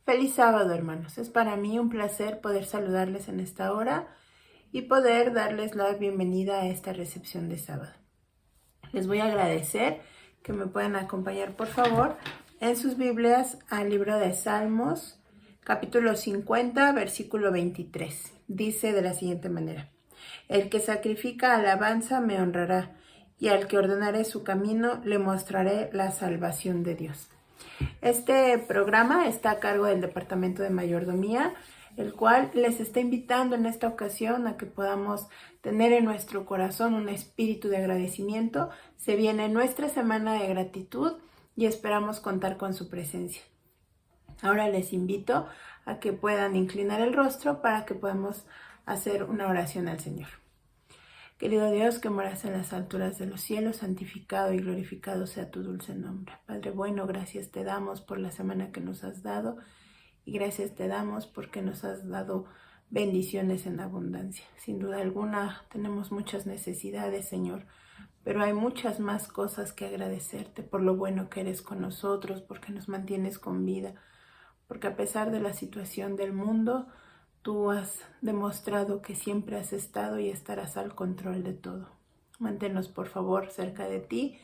Feliz sábado, hermanos. Es para mí un placer poder saludarles en esta hora y poder darles la bienvenida a esta recepción de sábado. Les voy a agradecer que me puedan acompañar, por favor, en sus Biblias al libro de Salmos, capítulo 50, versículo 23. Dice de la siguiente manera: El que sacrifica alabanza me honrará, y al que ordenare su camino le mostraré la salvación de Dios. Este programa está a cargo del Departamento de Mayordomía, el cual les está invitando en esta ocasión a que podamos tener en nuestro corazón un espíritu de agradecimiento. Se viene nuestra semana de gratitud y esperamos contar con su presencia. Ahora les invito a que puedan inclinar el rostro para que podamos hacer una oración al Señor. Querido Dios, que moras en las alturas de los cielos, santificado y glorificado sea tu dulce nombre. Padre bueno, gracias te damos por la semana que nos has dado y gracias te damos porque nos has dado bendiciones en abundancia. Sin duda alguna tenemos muchas necesidades, Señor, pero hay muchas más cosas que agradecerte por lo bueno que eres con nosotros, porque nos mantienes con vida, porque a pesar de la situación del mundo, tú has demostrado que siempre has estado y estarás al control de todo. Manténnos, por favor, cerca de ti.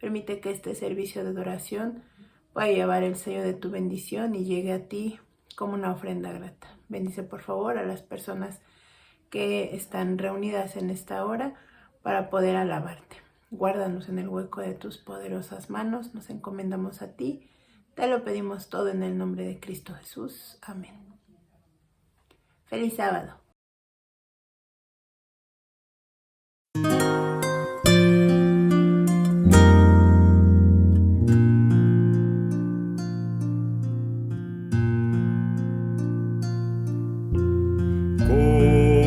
Permite que este servicio de adoración pueda llevar el sello de tu bendición y llegue a ti como una ofrenda grata. Bendice, por favor, a las personas que están reunidas en esta hora para poder alabarte. Guárdanos en el hueco de tus poderosas manos. Nos encomendamos a ti. Te lo pedimos todo en el nombre de Cristo Jesús. Amén. ¡Feliz sábado!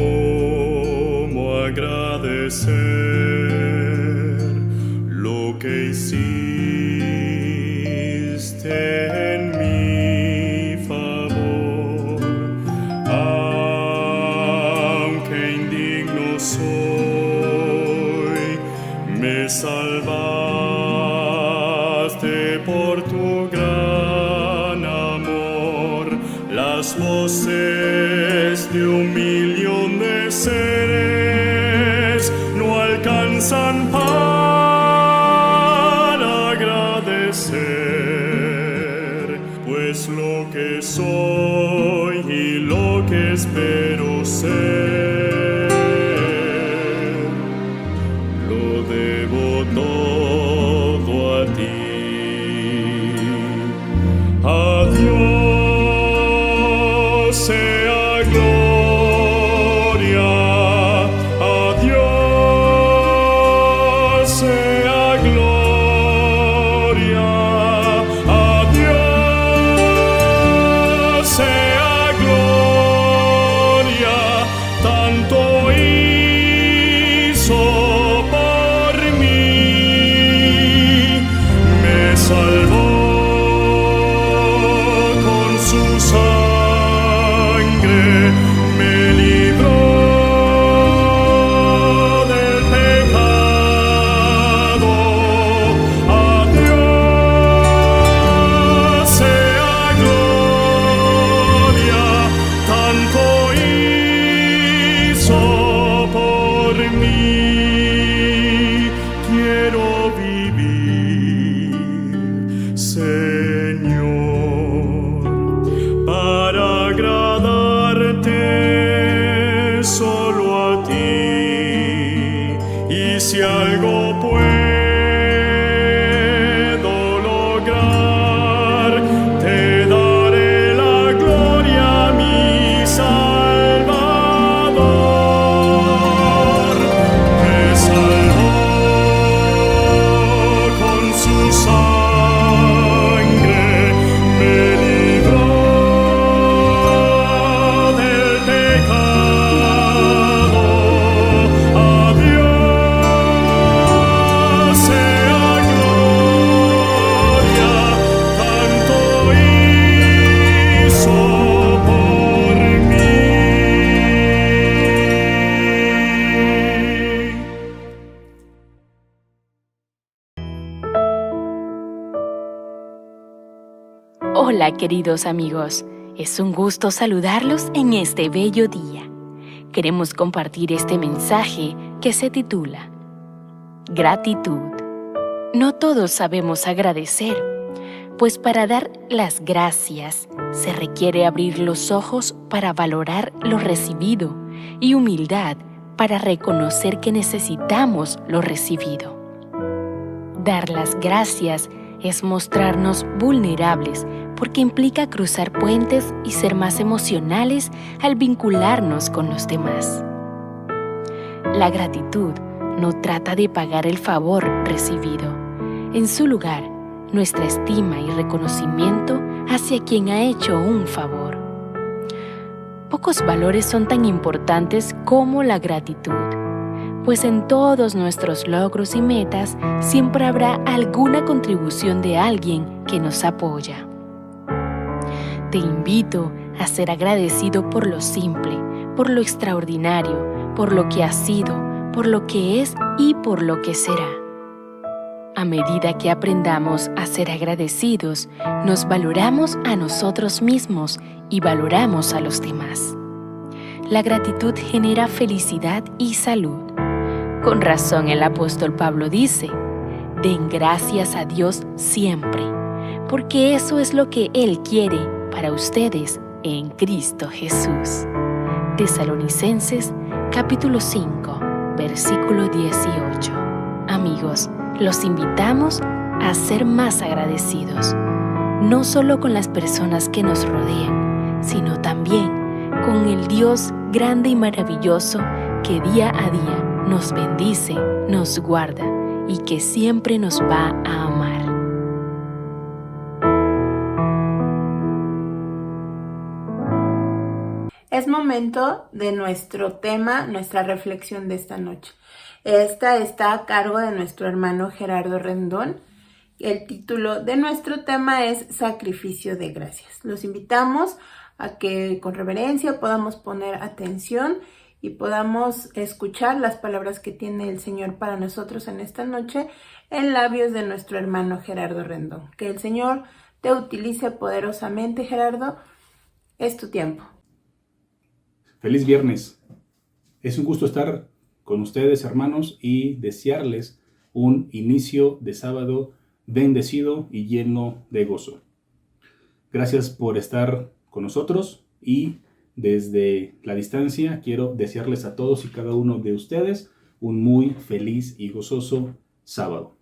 ¿Cómo agradecer lo que hiciste en mi favor? Aunque indigno soy, me salvaste por tu gran amor. Las voces de un millón de seres no alcanzan para agradecer, pues lo que soy y lo que espero ser, lo debo todo a ti. A Dios sea gloria, a Dios sea gloria, a Dios sea gloria, tanto hizo por mí, me salvó con su sangre, me libró del pecado. A Dios sea gloria, tanto hizo por mí. Quiero vivir, Señor, para agradarte solo a ti. Y si algo puedo lograr, te daré la gloria, mi Salvador. Me salvó con su sangre, me libró del pecado. A Dios sea gloria, tanto hizo por mí. Hola, queridos amigos. Es un gusto saludarlos en este bello día. Queremos compartir este mensaje que se titula Gratitud. No todos sabemos agradecer, pues para dar las gracias se requiere abrir los ojos para valorar lo recibido y humildad para reconocer que necesitamos lo recibido. Dar las gracias es mostrarnos vulnerables porque implica cruzar puentes y ser más emocionales al vincularnos con los demás. La gratitud no trata de pagar el favor recibido. En su lugar, nuestra estima y reconocimiento hacia quien ha hecho un favor. Pocos valores son tan importantes como la gratitud, pues en todos nuestros logros y metas siempre habrá alguna contribución de alguien que nos apoya. Te invito a ser agradecido por lo simple, por lo extraordinario, por lo que ha sido, por lo que es y por lo que será. A medida que aprendamos a ser agradecidos, nos valoramos a nosotros mismos y valoramos a los demás. La gratitud genera felicidad y salud. Con razón el apóstol Pablo dice, den gracias a Dios siempre, porque eso es lo que Él quiere para ustedes en Cristo Jesús. Tesalonicenses capítulo 5, versículo 18. Amigos, los invitamos a ser más agradecidos, no solo con las personas que nos rodean, sino también con el Dios grande y maravilloso que día a día nos bendice, nos guarda y que siempre nos va a amar. Es momento de nuestro tema, nuestra reflexión de esta noche. Esta está a cargo de nuestro hermano Gerardo Rendón. El título de nuestro tema es Sacrificio de Gracias. Los invitamos a que con reverencia podamos poner atención y podamos escuchar las palabras que tiene el Señor para nosotros en esta noche en labios de nuestro hermano Gerardo Rendón. Que el Señor te utilice poderosamente, Gerardo. Es tu tiempo. Feliz viernes. Es un gusto estar con ustedes, hermanos, y desearles un inicio de sábado bendecido y lleno de gozo. Gracias por estar con nosotros y desde la distancia quiero desearles a todos y cada uno de ustedes un muy feliz y gozoso sábado.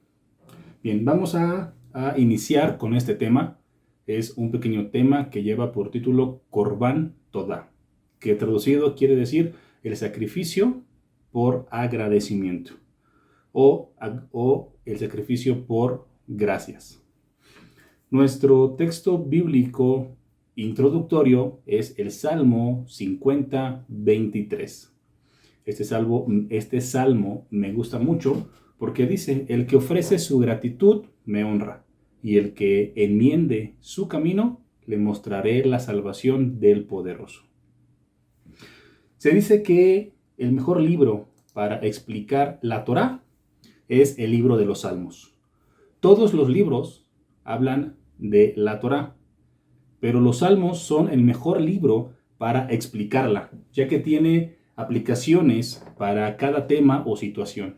Bien, vamos a iniciar con este tema. Es un pequeño tema que lleva por título Corbán Todá, que traducido quiere decir el sacrificio por agradecimiento o el sacrificio por gracias. Nuestro texto bíblico introductorio es el Salmo 50, 23. Este salmo me gusta mucho porque dice, el que ofrece su gratitud me honra, y el que enmiende su camino le mostraré la salvación del poderoso. Se dice que el mejor libro para explicar la Torá es el libro de los Salmos. Todos los libros hablan de la Torá, pero los Salmos son el mejor libro para explicarla, ya que tiene aplicaciones para cada tema o situación.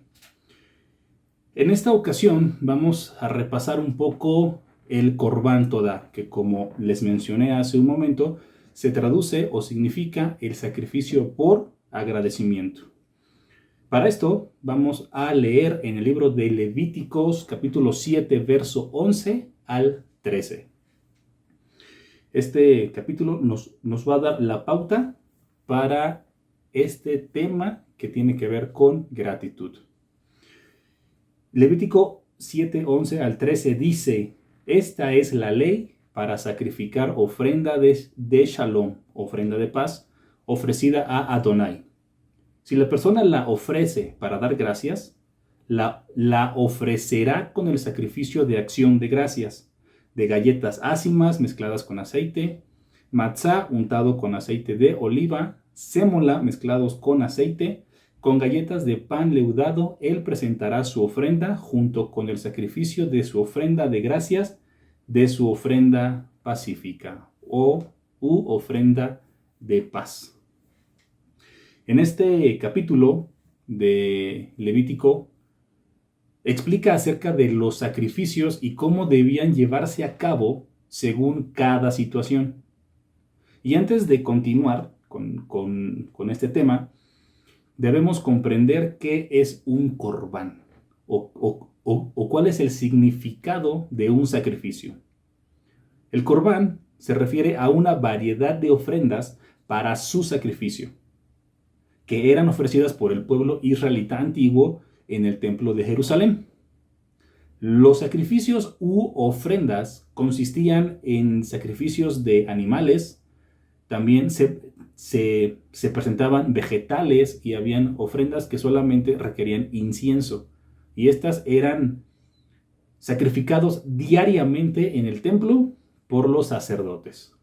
En esta ocasión vamos a repasar un poco el Corbán Todá, que como les mencioné hace un momento, se traduce o significa el sacrificio por agradecimiento. Para esto vamos a leer en el libro de Levíticos capítulo 7, verso 11 al 13. Este capítulo nos va a dar la pauta para este tema que tiene que ver con gratitud. Levítico 7, 11 al 13 dice, esta es la ley para sacrificar ofrenda de shalom, ofrenda de paz, ofrecida a Adonai. Si la persona la ofrece para dar gracias, la ofrecerá con el sacrificio de acción de gracias, de galletas ácimas mezcladas con aceite, matzá untado con aceite de oliva, sémola mezclados con aceite, con galletas de pan leudado, él presentará su ofrenda junto con el sacrificio de su ofrenda de gracias, de su ofrenda pacífica o u ofrenda de paz. En este capítulo de Levítico explica acerca de los sacrificios y cómo debían llevarse a cabo según cada situación. Y antes de continuar con este tema, debemos comprender qué es un corbán o cuál es el significado de un sacrificio. El corbán se refiere a una variedad de ofrendas para su sacrificio, que eran ofrecidas por el pueblo israelita antiguo en el templo de Jerusalén. Los sacrificios u ofrendas consistían en sacrificios de animales, también se presentaban vegetales y habían ofrendas que solamente requerían incienso. Y estas eran sacrificados diariamente en el templo por los sacerdotes.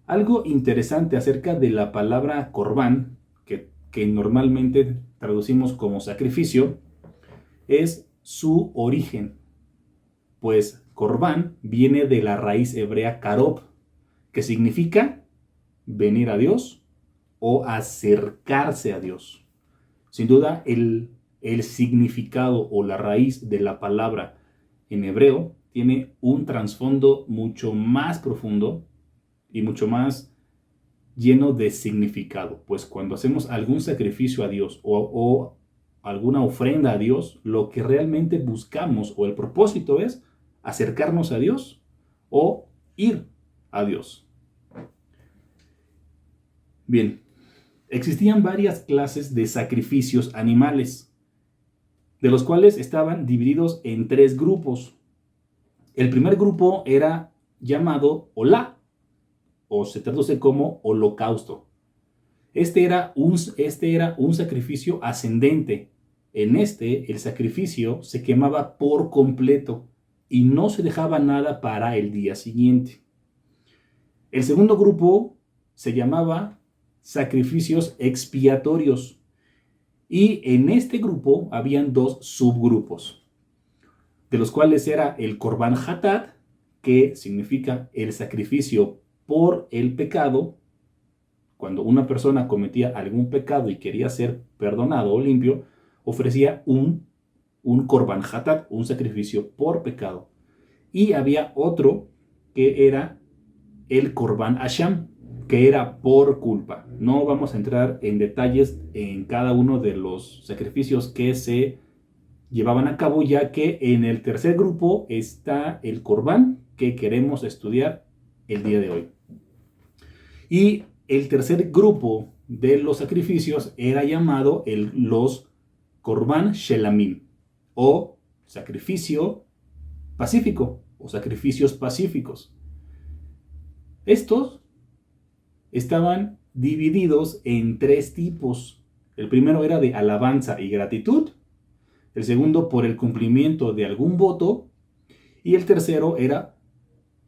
Algo interesante acerca de la palabra corbán, que normalmente traducimos como sacrificio, es su origen. Pues corbán viene de la raíz hebrea karob, que significa venir a Dios o acercarse a Dios. Sin duda, el significado o la raíz de la palabra en hebreo tiene un trasfondo mucho más profundo y mucho más lleno de significado. Pues cuando hacemos algún sacrificio a Dios o alguna ofrenda a Dios, lo que realmente buscamos o el propósito es acercarnos a Dios o ir a Dios. Bien, existían varias clases de sacrificios animales, de los cuales estaban divididos en 3 grupos. El primer grupo era llamado Olá, o se traduce como holocausto. Este era un sacrificio ascendente. En el sacrificio se quemaba por completo y no se dejaba nada para el día siguiente. El segundo grupo se llamaba sacrificios expiatorios. Y en este grupo habían 2 subgrupos, de los cuales era el Corbán Hatat, que significa el sacrificio por el pecado. Cuando una persona cometía algún pecado y quería ser perdonado o limpio, ofrecía un Corbán Hatat, un sacrificio por pecado. Y había otro que era el Corbán Asham, que era por culpa. No vamos a entrar en detalles en cada uno de los sacrificios que se llevaban a cabo, ya que en el tercer grupo está el Corbán que queremos estudiar el día de hoy. Y el tercer grupo de los sacrificios era llamado los Corbán Shelamim, o sacrificio pacífico, o sacrificios pacíficos. Estos estaban divididos en 3 tipos. El primero era de alabanza y gratitud, el segundo por el cumplimiento de algún voto, y el tercero era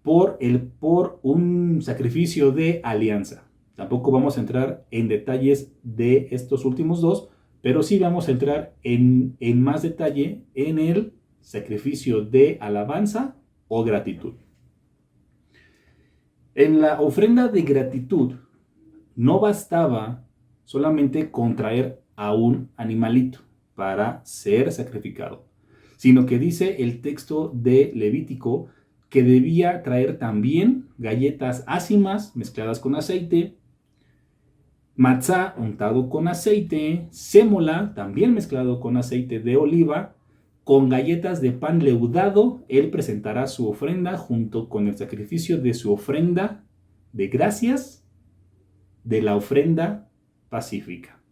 por un sacrificio de alianza. Tampoco vamos a entrar en detalles de estos últimos 2, pero sí vamos a entrar en más detalle en el sacrificio de alabanza o gratitud. En la ofrenda de gratitud no bastaba solamente con traer a un animalito para ser sacrificado, sino que dice el texto de Levítico que debía traer también galletas ácimas mezcladas con aceite, matzá untado con aceite, sémola también mezclado con aceite de oliva. Con galletas de pan leudado, él presentará su ofrenda junto con el sacrificio de su ofrenda de gracias, de la ofrenda pacífica.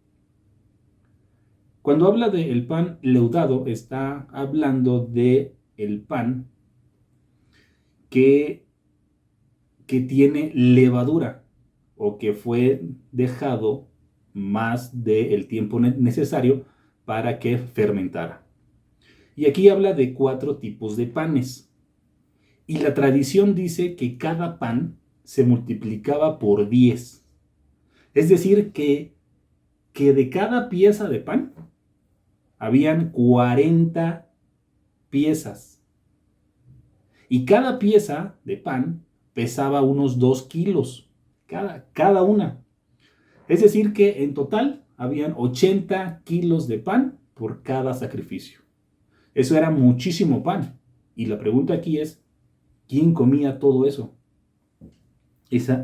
Cuando habla del pan leudado, está hablando de el pan que tiene levadura o que fue dejado más del tiempo necesario para que fermentara. Y aquí habla de 4 tipos de panes. Y la tradición dice que cada pan se multiplicaba por 10. Es decir, que de cada pieza de pan habían 40 piezas. Y cada pieza de pan pesaba unos 2 kilos cada una. Es decir que en total habían 80 kilos de pan por cada sacrificio. Eso era muchísimo pan. Y la pregunta aquí es, ¿quién comía todo eso? Esa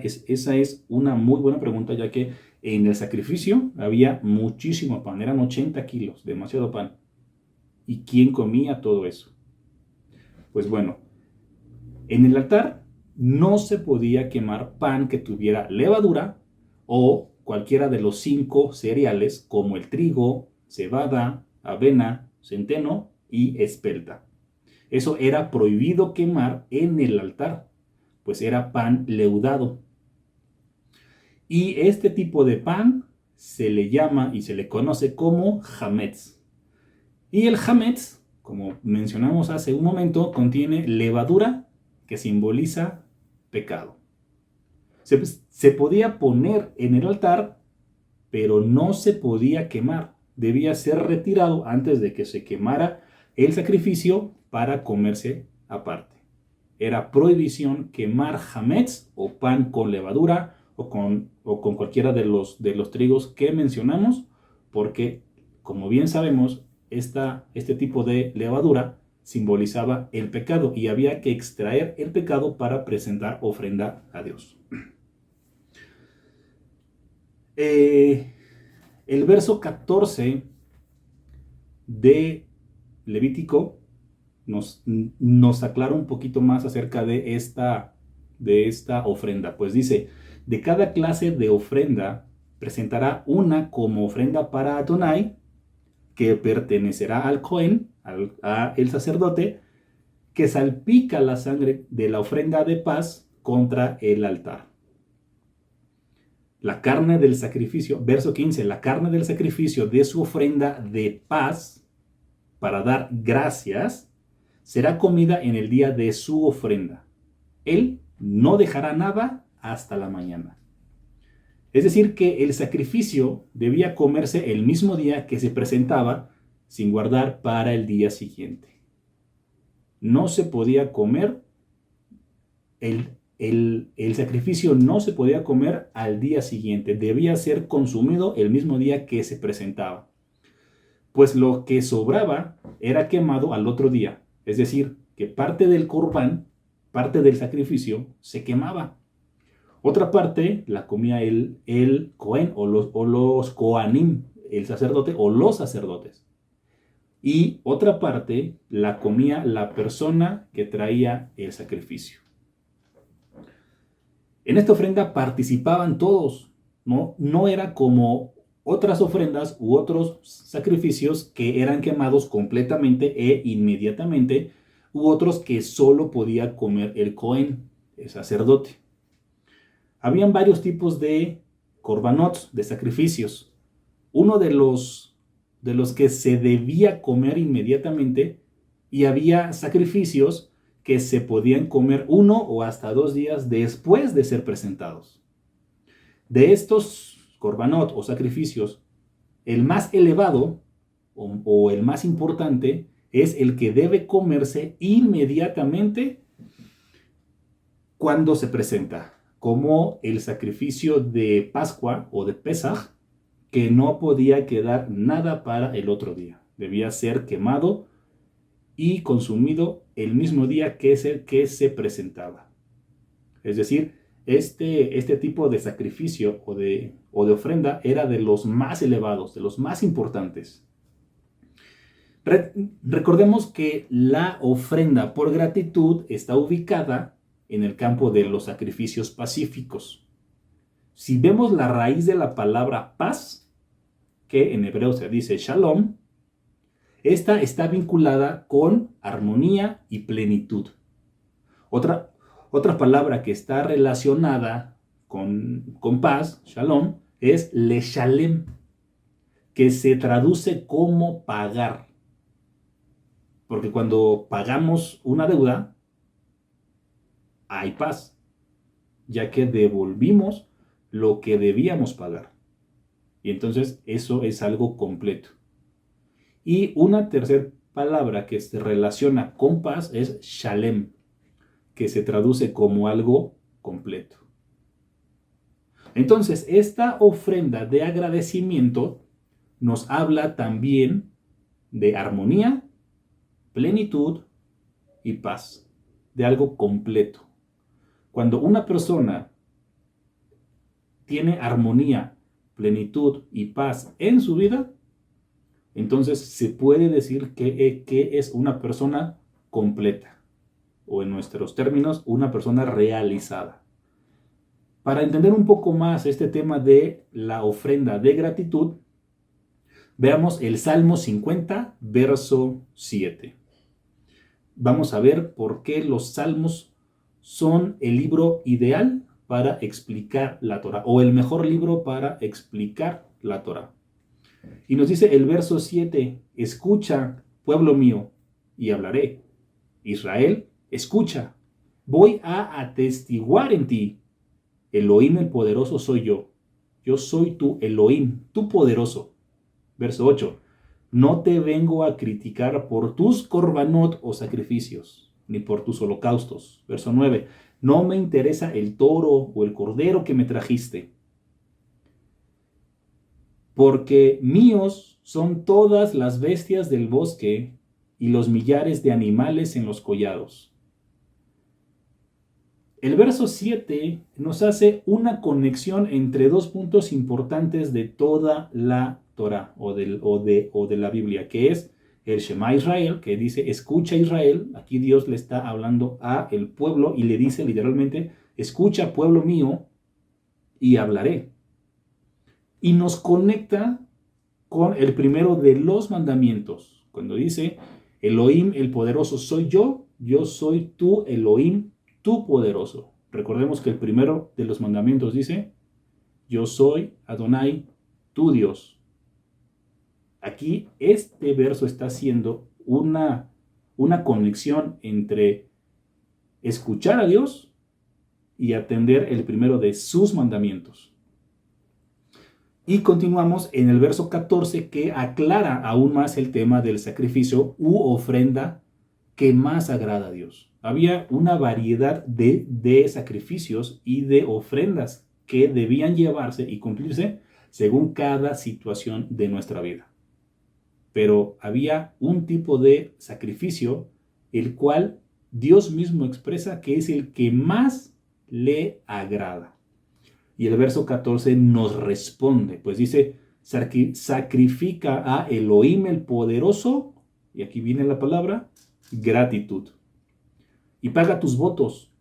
es una muy buena pregunta, ya que en el sacrificio había muchísimo pan, eran 80 kilos, demasiado pan. ¿Y quién comía todo eso? Pues bueno, en el altar no se podía quemar pan que tuviera levadura o cualquiera de los 5 cereales como el trigo, cebada, avena, centeno y espelta. Eso era prohibido quemar en el altar, pues era pan leudado. Y este tipo de pan se le llama y se le conoce como hametz. Y el hametz, como mencionamos hace un momento, contiene levadura que simboliza pecado. Se podía poner en el altar, pero no se podía quemar. Debía ser retirado antes de que se quemara el sacrificio para comerse aparte. Era prohibición quemar hametz o pan con levadura o con cualquiera de los trigos que mencionamos, porque, como bien sabemos, este tipo de levadura simbolizaba el pecado y había que extraer el pecado para presentar ofrenda a Dios. El verso 14 de Levítico nos aclara un poquito más acerca de esta ofrenda. Pues dice, de cada clase de ofrenda presentará una como ofrenda para Adonai, que pertenecerá al Cohen, a el sacerdote, que salpica la sangre de la ofrenda de paz contra el altar. La carne del sacrificio, verso 15, la carne del sacrificio de su ofrenda de paz para dar gracias será comida en el día de su ofrenda. Él no dejará nada hasta la mañana. Es decir, que el sacrificio debía comerse el mismo día que se presentaba, sin guardar para el día siguiente. No se podía comer, el sacrificio no se podía comer al día siguiente, debía ser consumido el mismo día que se presentaba. Pues lo que sobraba era quemado al otro día, es decir, que parte del corbán, parte del sacrificio, se quemaba. Otra parte la comía el Cohen o los Kohanim, el sacerdote o los sacerdotes. Y otra parte la comía la persona que traía el sacrificio. En esta ofrenda participaban todos, ¿no? No era como otras ofrendas u otros sacrificios que eran quemados completamente e inmediatamente, u otros que solo podía comer el Cohen, el sacerdote. Habían varios tipos de korbanot, de sacrificios. Uno de los que se debía comer inmediatamente, y había sacrificios que se podían comer 1 o hasta 2 días después de ser presentados. De estos korbanot o sacrificios, el más elevado o el más importante es el que debe comerse inmediatamente cuando se presenta, como el sacrificio de Pascua o de Pesaj, que no podía quedar nada para el otro día. Debía ser quemado y consumido el mismo día que se presentaba. Es decir, este tipo de sacrificio o de ofrenda era de los más elevados, de los más importantes. Recordemos que la ofrenda por gratitud está ubicada en el campo de los sacrificios pacíficos. Si vemos la raíz de la palabra paz, que en hebreo se dice shalom, esta está vinculada con armonía y plenitud. Otra palabra que está relacionada con paz, shalom, es leshalem, que se traduce como pagar. Porque cuando pagamos una deuda, hay paz, ya que devolvimos lo que debíamos pagar. Y entonces eso es algo completo. Y una tercera palabra que se relaciona con paz es shalem, que se traduce como algo completo. Entonces, esta ofrenda de agradecimiento nos habla también de armonía, plenitud y paz, de algo completo. Cuando una persona tiene armonía, plenitud y paz en su vida, entonces se puede decir que es una persona completa, o en nuestros términos, una persona realizada. Para entender un poco más este tema de la ofrenda de gratitud, veamos el Salmo 50, verso 7. Vamos a ver por qué los salmos son el libro ideal para explicar la Torá, o el mejor libro para explicar la Torá. Y nos dice el verso 7, escucha, pueblo mío, y hablaré. Israel, escucha, voy a atestiguar en ti. Elohim el poderoso soy yo. Yo soy tu Elohim, tu poderoso. Verso 8, no te vengo a criticar por tus korbanot o sacrificios, ni por tus holocaustos. Verso 9, no me interesa el toro o el cordero que me trajiste, porque míos son todas las bestias del bosque y los millares de animales en los collados. El verso 7 nos hace una conexión entre dos puntos importantes de toda la Torá o de la Biblia, que es el Shema Israel, que dice, escucha Israel. Aquí Dios le está hablando a el pueblo y le dice literalmente, escucha pueblo mío y hablaré. Y nos conecta con el primero de los mandamientos, cuando dice, Elohim el poderoso soy yo soy tu Elohim, tu poderoso. Recordemos que el primero de los mandamientos dice, yo soy Adonai, tu Dios. Aquí este verso está haciendo una conexión entre escuchar a Dios y atender el primero de sus mandamientos. Y continuamos en el verso 14, que aclara aún más el tema del sacrificio u ofrenda que más agrada a Dios. Había una variedad de sacrificios y de ofrendas que debían llevarse y cumplirse según cada situación de nuestra vida. Pero había un tipo de sacrificio el cual Dios mismo expresa que es el que más le agrada. Y el verso 14 nos responde, pues dice, sacrifica a Elohim el poderoso, y aquí viene la palabra, gratitud. Y paga tus votos.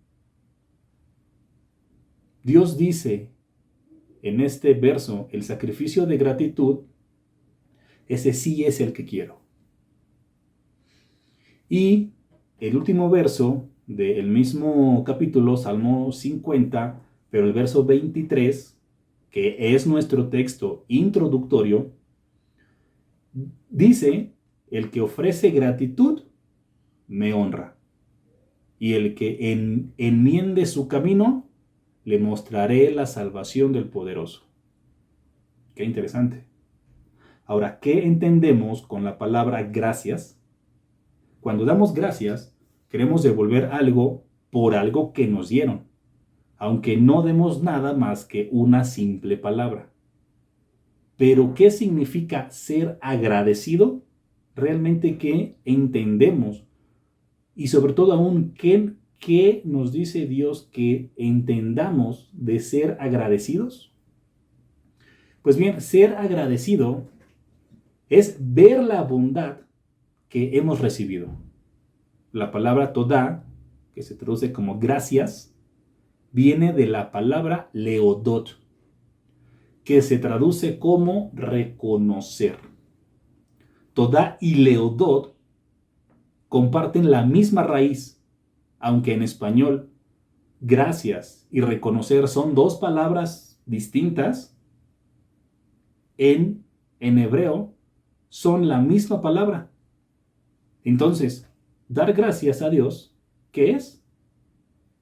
Dios dice en este verso, el sacrificio de gratitud, ese sí es el que quiero. Y el último verso del mismo capítulo, Salmo 50, pero el verso 23, que es nuestro texto introductorio, dice, el que ofrece gratitud, me honra. Y el que enmiende su camino, le mostraré la salvación del poderoso. Qué interesante. Ahora, ¿qué entendemos con la palabra gracias? Cuando damos gracias, queremos devolver algo por algo que nos dieron, aunque no demos nada más que una simple palabra. Pero, ¿qué significa ser agradecido? Realmente, ¿qué entendemos? Y sobre todo aún, ¿qué nos dice Dios que entendamos de ser agradecidos? Pues bien, ser agradecido es ver la bondad que hemos recibido. La palabra todá, que se traduce como gracias, viene de la palabra leodot, que se traduce como reconocer. Todá y leodot comparten la misma raíz, aunque en español gracias y reconocer son dos palabras distintas, en hebreo son la misma palabra. Entonces, dar gracias a Dios, ¿qué es?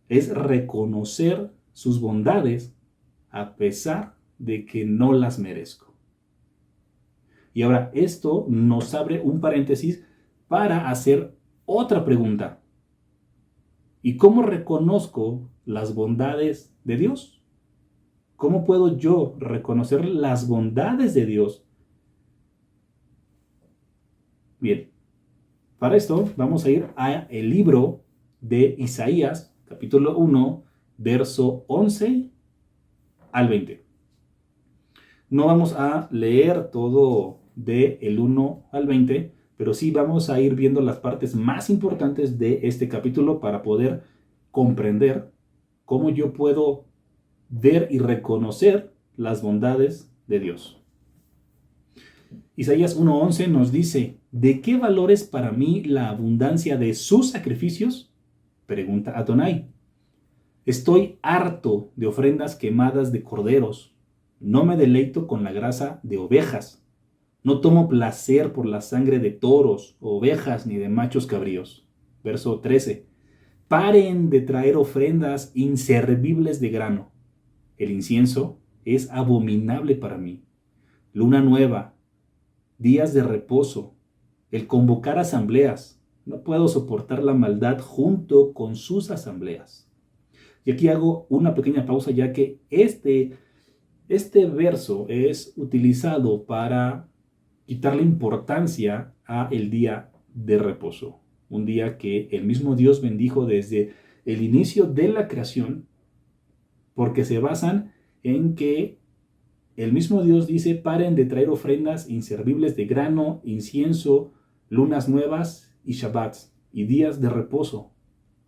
Es reconocer sus bondades a pesar de que no las merezco. Y ahora esto nos abre un paréntesis para hacer otra pregunta. ¿Y cómo reconozco las bondades de Dios? ¿Cómo puedo yo reconocer las bondades de Dios? Bien, para esto vamos a ir al libro de Isaías, capítulo 1, verso 11 al 20. No vamos a leer todo del 1 al 20, pero sí vamos a ir viendo las partes más importantes de este capítulo para poder comprender cómo yo puedo ver y reconocer las bondades de Dios. Isaías 1:11 nos dice: ¿de qué valor es para mí la abundancia de sus sacrificios? Pregunta Adonai. Estoy harto de ofrendas quemadas de corderos. No me deleito con la grasa de ovejas. No tomo placer por la sangre de toros, ovejas ni de machos cabríos. Verso 13. Paren de traer ofrendas inservibles de grano. El incienso es abominable para mí. Luna nueva, días de reposo, el convocar asambleas. No puedo soportar la maldad junto con sus asambleas. Y aquí hago una pequeña pausa, ya que este verso es utilizado para quitarle importancia a el día de reposo. Un día que el mismo Dios bendijo desde el inicio de la creación, porque se basan en que el mismo Dios dice: paren de traer ofrendas inservibles de grano, incienso, lunas nuevas y shabbats, y días de reposo.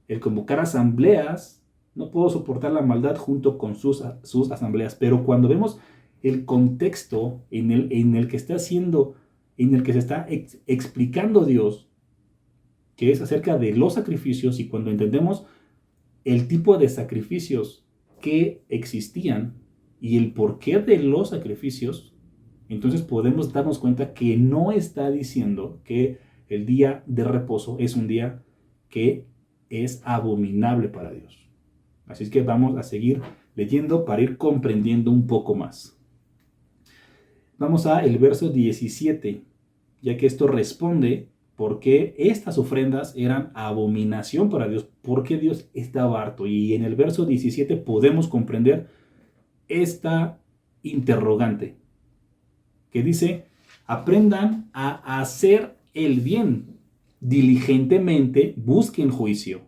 El convocar asambleas, no puedo soportar la maldad junto con sus asambleas. Pero cuando vemos el contexto en el que está haciendo, en el que se está explicando Dios, que es acerca de los sacrificios, y cuando entendemos el tipo de sacrificios que existían y el porqué de los sacrificios, entonces podemos darnos cuenta que no está diciendo que el día de reposo es un día que es abominable para Dios. Así es que vamos a seguir leyendo para ir comprendiendo un poco más. Vamos a el verso 17, ya que esto responde por qué estas ofrendas eran abominación para Dios, por qué Dios estaba harto. Y en el verso 17 podemos comprender esta interrogante que dice: aprendan a hacer el bien, diligentemente busquen juicio,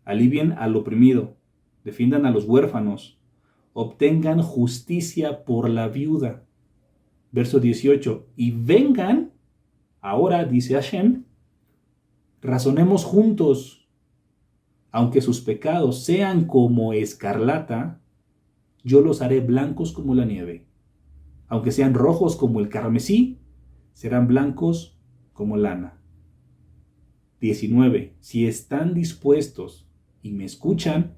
alivien al oprimido, defiendan a los huérfanos, obtengan justicia por la viuda. Verso 18, y vengan, ahora dice Hashem, razonemos juntos, aunque sus pecados sean como escarlata, yo los haré blancos como la nieve. Aunque sean rojos como el carmesí, serán blancos como lana. 19. Si están dispuestos y me escuchan,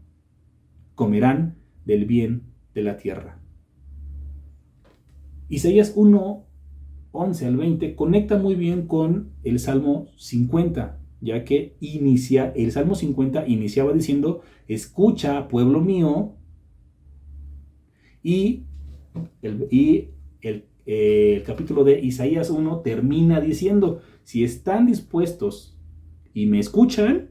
comerán del bien de la tierra. Isaías 1, 11 al 20 conecta muy bien con el Salmo 50, ya que el Salmo 50 iniciaba diciendo: escucha, pueblo mío, y el capítulo de Isaías 1 termina diciendo: si están dispuestos y me escuchan,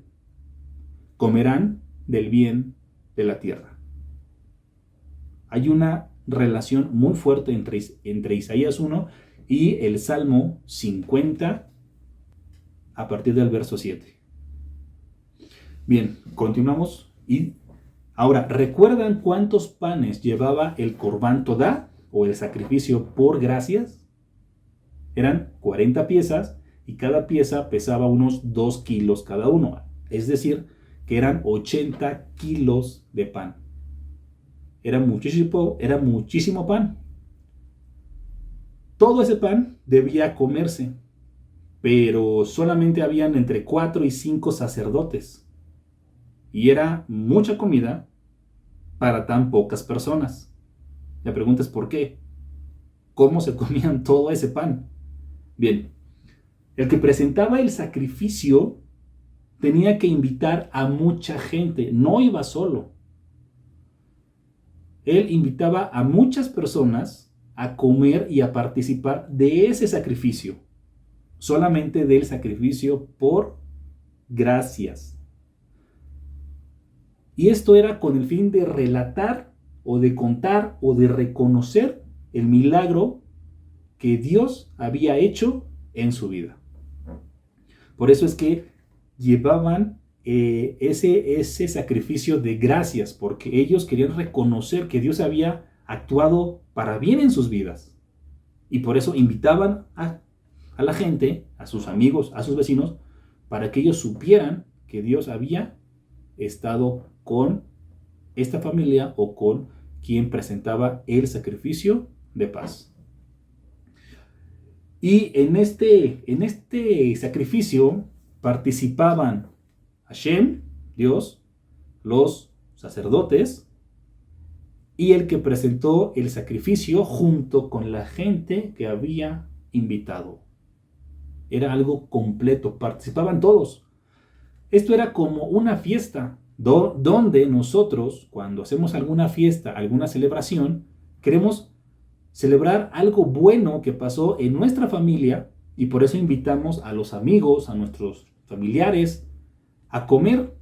comerán del bien de la tierra. Hay una relación muy fuerte entre Isaías 1 y el Salmo 50 a partir del verso 7. Bien, continuamos. Y ahora, ¿recuerdan cuántos panes llevaba el Corbán Todá o el sacrificio por gracias? Eran 40 piezas y cada pieza pesaba unos 2 kilos cada uno. Es decir, que eran 80 kilos de pan. Era muchísimo pan. Todo ese pan debía comerse, pero solamente habían entre 4 y 5 sacerdotes. Y era mucha comida para tan pocas personas. La pregunta es ¿por qué? ¿Cómo se comían todo ese pan? Bien, el que presentaba el sacrificio tenía que invitar a mucha gente, no iba solo. Él invitaba a muchas personas a comer y a participar de ese sacrificio, solamente del sacrificio por gracias. Y esto era con el fin de relatar o de contar o de reconocer el milagro que Dios había hecho en su vida. Por eso es que llevaban ese sacrificio de gracias, porque ellos querían reconocer que Dios había actuado para bien en sus vidas. Y por eso invitaban a la gente, a sus amigos, a sus vecinos, para que ellos supieran que Dios había estado con esta familia o con quien presentaba el sacrificio de paz. Y en este sacrificio participaban Hashem, Dios, los sacerdotes y el que presentó el sacrificio junto con la gente que había invitado. Era algo completo, participaban todos. Esto era como una fiesta, donde nosotros, cuando hacemos alguna fiesta, alguna celebración, queremos celebrar algo bueno que pasó en nuestra familia y por eso invitamos a los amigos, a nuestros familiares, a comer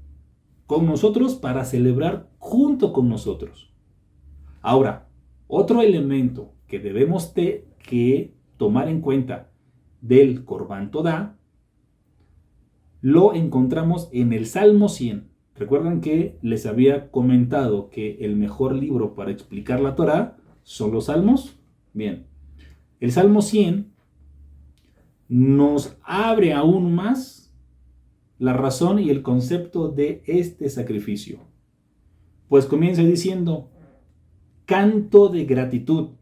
con nosotros para celebrar junto con nosotros. Ahora, otro elemento que debemos que tomar en cuenta del Corbán Todá lo encontramos en el Salmo 100. Recuerdan que les había comentado que el mejor libro para explicar la Torá son los Salmos. Bien, el Salmo 100 nos abre aún más la razón y el concepto de este sacrificio. Pues comienza diciendo: canto de gratitud.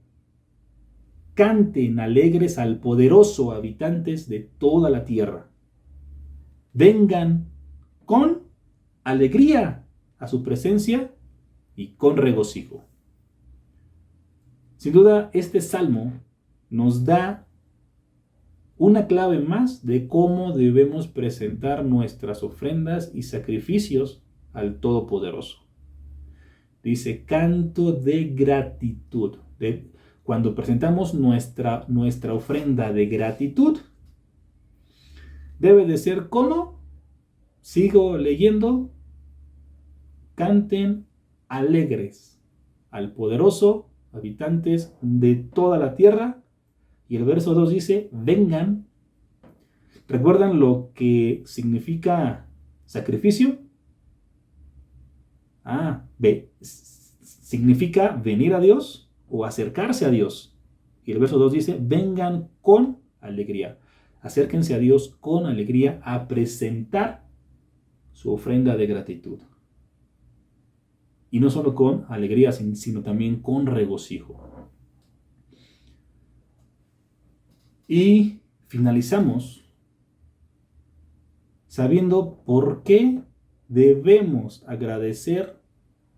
Canten alegres al poderoso, habitantes de toda la tierra. Vengan con alegría a su presencia y con regocijo. Sin duda, este salmo nos da una clave más de cómo debemos presentar nuestras ofrendas y sacrificios al Todopoderoso. Dice, canto de gratitud. Cuando presentamos nuestra ofrenda de gratitud, debe de ser como, sigo leyendo, canten alegres al poderoso, habitantes de toda la tierra. Y el verso 2 dice, vengan. ¿Recuerdan lo que significa sacrificio? Significa venir a Dios o acercarse a Dios. Y el verso 2 dice, vengan con alegría. Acérquense a Dios con alegría a presentar su ofrenda de gratitud. Y no solo con alegría, sino también con regocijo. Y finalizamos sabiendo por qué debemos agradecer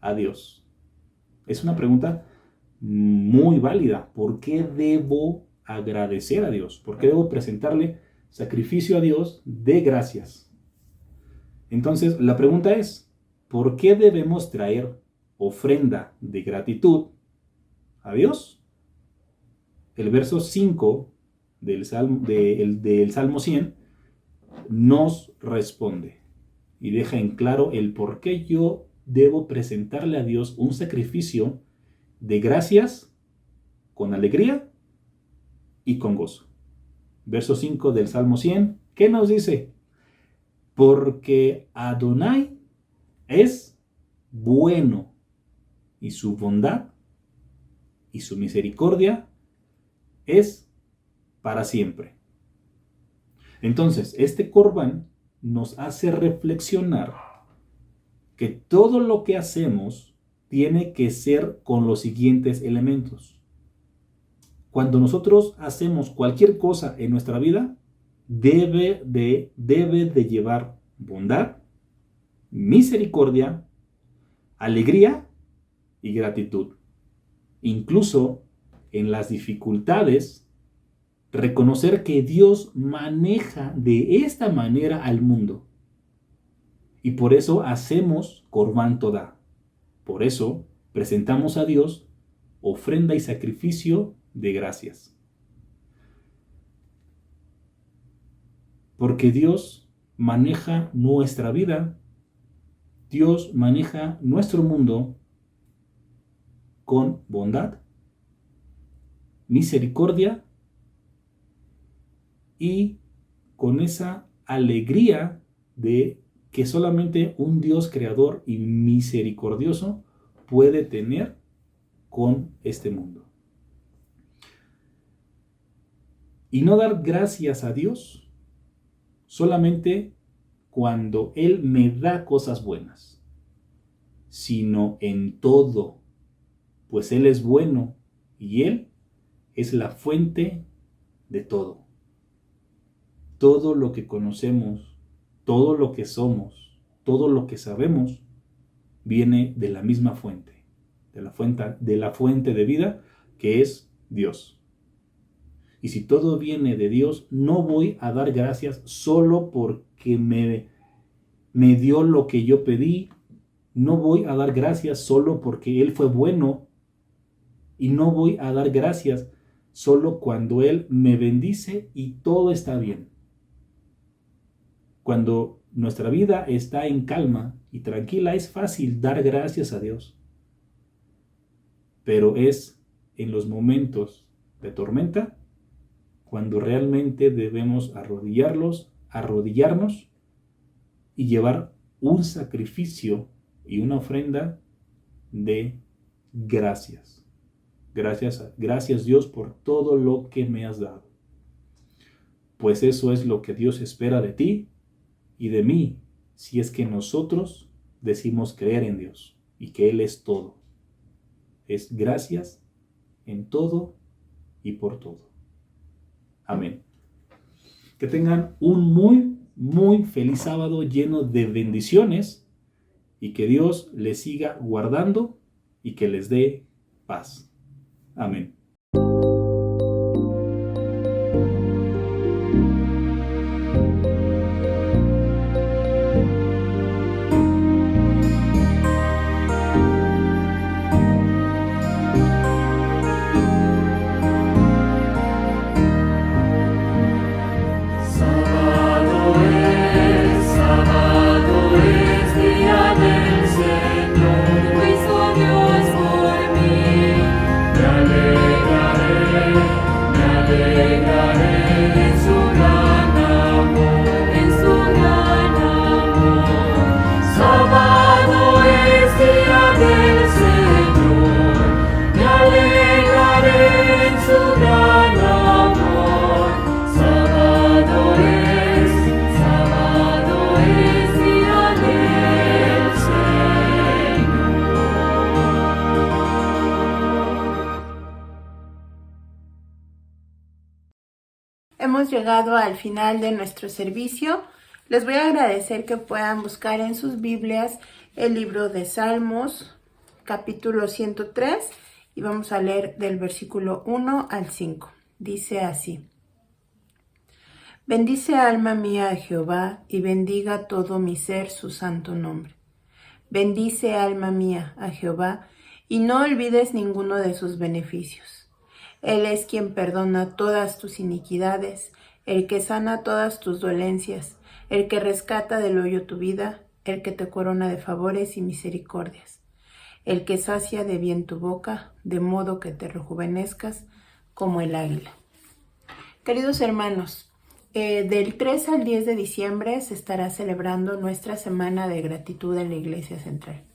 a Dios. Es una pregunta muy válida. ¿Por qué debo agradecer a Dios? ¿Por qué debo presentarle sacrificio a Dios de gracias? Entonces, la pregunta es, ¿por qué debemos traer ofrenda de gratitud a Dios? El verso 5 del Salmo 100 nos responde y deja en claro el por qué yo debo presentarle a Dios un sacrificio de gracias con alegría y con gozo. Verso 5 del Salmo 100, ¿qué nos dice? Porque Adonai es bueno y su bondad y su misericordia es para siempre. Entonces, este Corbán nos hace reflexionar que todo lo que hacemos tiene que ser con los siguientes elementos. Cuando nosotros hacemos cualquier cosa en nuestra vida, debe de llevar bondad, misericordia, alegría y gratitud. Incluso en las dificultades, reconocer que Dios maneja de esta manera al mundo. Y por eso hacemos Corbán Todá. Por eso presentamos a Dios ofrenda y sacrificio de gracias. Porque Dios maneja nuestra vida. Dios maneja nuestro mundo con bondad, misericordia y con esa alegría de que solamente un Dios creador y misericordioso puede tener con este mundo. Y no dar gracias a Dios solamente cuando Él me da cosas buenas, sino en todo, pues Él es bueno y Él es la fuente de todo. Todo lo que conocemos, todo lo que somos, todo lo que sabemos, viene de la misma fuente, de la fuente de vida que es Dios. Y si todo viene de Dios, no voy a dar gracias solo porque me dio lo que yo pedí. No voy a dar gracias solo porque Él fue bueno. Y no voy a dar gracias solo cuando Él me bendice y todo está bien. Cuando nuestra vida está en calma y tranquila, es fácil dar gracias a Dios. Pero es en los momentos de tormenta cuando realmente debemos arrodillarnos y llevar un sacrificio y una ofrenda de gracias. Gracias Dios por todo lo que me has dado. Pues eso es lo que Dios espera de ti y de mí, si es que nosotros decimos creer en Dios y que Él es todo. Es gracias en todo y por todo. Amén. Que tengan un muy, muy feliz sábado lleno de bendiciones y que Dios les siga guardando y que les dé paz. Amén. Sábado es día del Señor, lo hizo Dios por mí. Me alegraré en su gran amor, en su gran amor. Sábado es día del Señor, me alegraré en su gran amor. Sábado es día del Señor. Hemos llegado al final de nuestro servicio. Les voy a agradecer que puedan buscar en sus Biblias el libro de Salmos, capítulo 103, y vamos a leer del versículo 1 al 5. Dice así: Bendice alma mía a Jehová, y bendiga todo mi ser su santo nombre. Bendice alma mía a Jehová, y no olvides ninguno de sus beneficios. Él es quien perdona todas tus iniquidades, el que sana todas tus dolencias, el que rescata del hoyo tu vida, el que te corona de favores y misericordias, el que sacia de bien tu boca, de modo que te rejuvenezcas como el águila. Queridos hermanos, del 3 al 10 de diciembre se estará celebrando nuestra Semana de Gratitud en la Iglesia Central.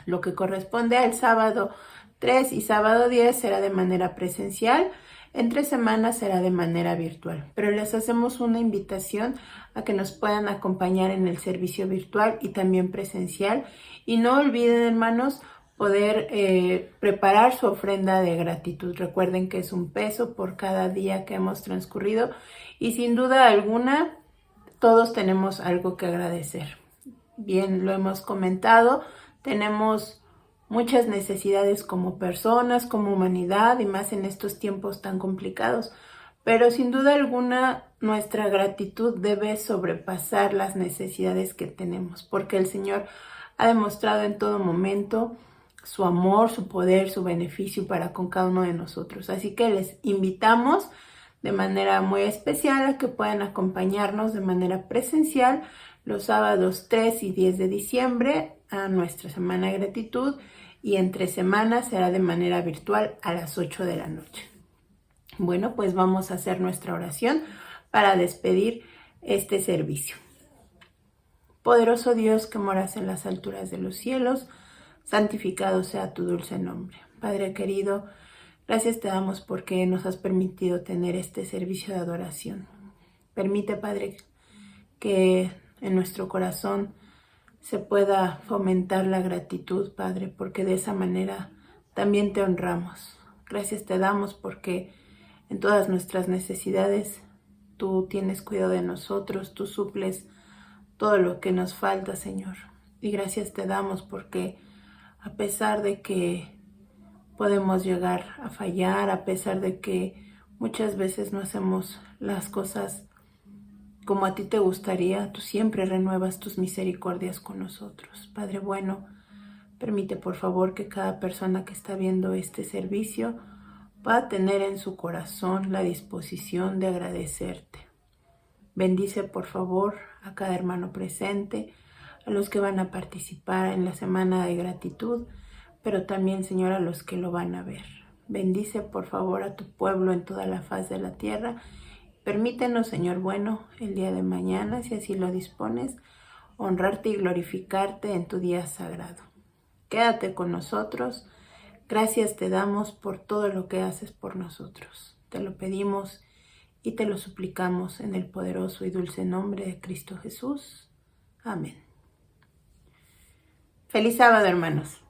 Lo que corresponde al sábado 3 y sábado 10 será de manera presencial, entre semanas será de manera virtual, pero les hacemos una invitación a que nos puedan acompañar en el servicio virtual y también presencial. Y no olviden, hermanos, poder preparar su ofrenda de gratitud. Recuerden que es un peso por cada día que hemos transcurrido y sin duda alguna todos tenemos algo que agradecer. Bien, lo hemos comentado, tenemos muchas necesidades como personas, como humanidad y más en estos tiempos tan complicados. Pero sin duda alguna nuestra gratitud debe sobrepasar las necesidades que tenemos, porque el Señor ha demostrado en todo momento su amor, su poder, su beneficio para con cada uno de nosotros. Así que les invitamos de manera muy especial a que puedan acompañarnos de manera presencial los sábados 3 y 10 de diciembre a nuestra Semana de Gratitud, y entre semanas será de manera virtual a las 8 de la noche. Bueno, pues vamos a hacer nuestra oración para despedir este servicio. Poderoso Dios que moras en las alturas de los cielos, santificado sea tu dulce nombre. Padre querido, gracias te damos porque nos has permitido tener este servicio de adoración. Permite, Padre, que en nuestro corazón se pueda fomentar la gratitud, Padre, porque de esa manera también te honramos. Gracias te damos porque en todas nuestras necesidades tú tienes cuidado de nosotros, tú suples todo lo que nos falta, Señor. Y gracias te damos porque a pesar de que podemos llegar a fallar, a pesar de que muchas veces no hacemos las cosas como a ti te gustaría, tú siempre renuevas tus misericordias con nosotros. Padre bueno, permite por favor que cada persona que está viendo este servicio pueda tener en su corazón la disposición de agradecerte. Bendice por favor a cada hermano presente, a los que van a participar en la Semana de Gratitud, pero también, Señor, a los que lo van a ver. Bendice por favor a tu pueblo en toda la faz de la tierra. Permítenos, Señor bueno, el día de mañana, si así lo dispones, honrarte y glorificarte en tu día sagrado. Quédate con nosotros. Gracias te damos por todo lo que haces por nosotros. Te lo pedimos y te lo suplicamos en el poderoso y dulce nombre de Cristo Jesús. Amén. Feliz sábado, hermanos.